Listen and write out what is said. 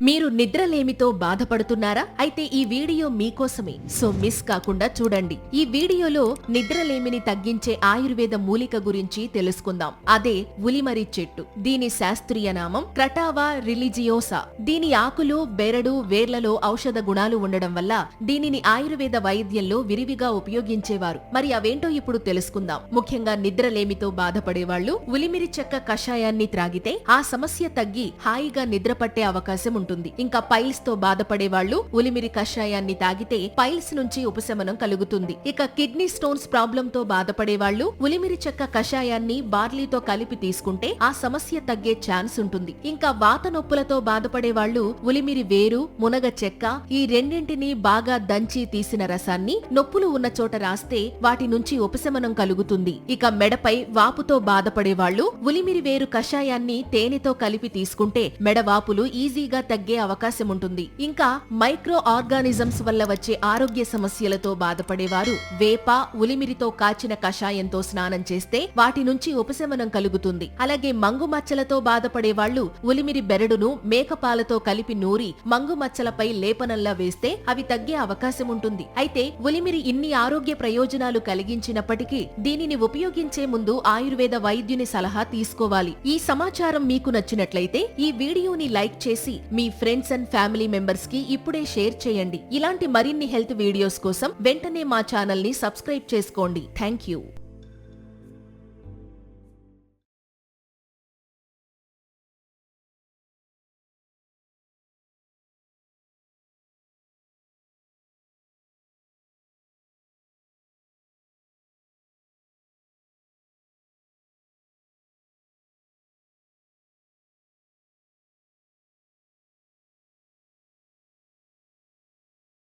మీరు నిద్రలేమితో బాధపడుతున్నారా? అయితే ఈ వీడియో మీకోసమే, సో మిస్ కాకుండా చూడండి. ఈ వీడియోలో నిద్రలేమిని తగ్గించే ఆయుర్వేద మూలిక గురించి తెలుసుకుందాం. అదే ఉలిమరి చెట్టు. దీని శాస్త్రీయ నామం క్రటావా రిలిజియోసా. దీని ఆకులు, బెరడు, వేర్లలో ఔషధ గుణాలు ఉండడం వల్ల దీనిని ఆయుర్వేద వైద్యంలో విరివిగా ఉపయోగించేవారు. మరి అవేంటో ఇప్పుడు తెలుసుకుందాం. ముఖ్యంగా నిద్రలేమితో బాధపడేవాళ్లు ఉలిమిరి చెక్క కషాయాన్ని త్రాగితే ఆ సమస్య తగ్గి హాయిగా నిద్రపట్టే అవకాశం ఉంటుంది. ఇంకా పైల్స్ తో బాధపడే వాళ్ళు ఉలిమిరి కషాయాన్ని తాగితే పైల్స్ నుంచి ఉపశమనం కలుగుతుంది. ఇక కిడ్నీ స్టోన్స్ ప్రాబ్లం తో బాధపడే వాళ్ళు ఉలిమిరి చెక్క కషాయాన్ని బార్లీతో కలిపి తీసుకుంటే ఆ సమస్య తగ్గే ఛాన్స్ ఉంటుంది. ఇంకా వాత నొప్పులతో బాధపడే వాళ్ళు ఉలిమిరి వేరు, మునగ చెక్క ఈ రెండింటినీ బాగా దంచి తీసిన రసాన్ని నొప్పులు ఉన్న చోట రాస్తే వాటి నుంచి ఉపశమనం కలుగుతుంది. ఇక మెడపై వాపుతో బాధపడే వాళ్ళు ఉలిమిరి వేరు కషాయాన్ని తేనెతో కలిపి తీసుకుంటే మెడవాపులు ఈజీగా తగ్గే అవకాశం ఉంటుంది. ఇంకా మైక్రో ఆర్గానిజమ్స్ వల్ల వచ్చే ఆరోగ్య సమస్యలతో బాధపడేవారు వేప, ఉలిమిరితో కాచిన కషాయంతో స్నానం చేస్తే వాటి నుంచి ఉపశమనం కలుగుతుంది. అలాగే మంగు మచ్చలతో బాధపడే వాళ్ళు ఉలిమిరి బెరడును మేకపాలతో కలిపి నూరి మంగు మచ్చలపై లేపనంలా వేస్తే అవి తగ్గే అవకాశం ఉంటుంది. అయితే ఉలిమిరి ఇన్ని ఆరోగ్య ప్రయోజనాలు కలిగించినప్పటికీ దీనిని ఉపయోగించే ముందు ఆయుర్వేద వైద్యుని సలహా తీసుకోవాలి. ఈ సమాచారం మీకు నచ్చినట్లయితే ఈ వీడియోని లైక్ చేసి మీ ఫ్రెండ్స్ అండ్ ఫ్యామిలీ మెంబర్స్ కి ఇప్పుడే షేర్ చేయండి. ఇలాంటి మరిన్ని హెల్త్ వీడియోస్ కోసం వెంటనే మా ఛానల్ ని సబ్స్క్రైబ్ చేసుకోండి. Thank you.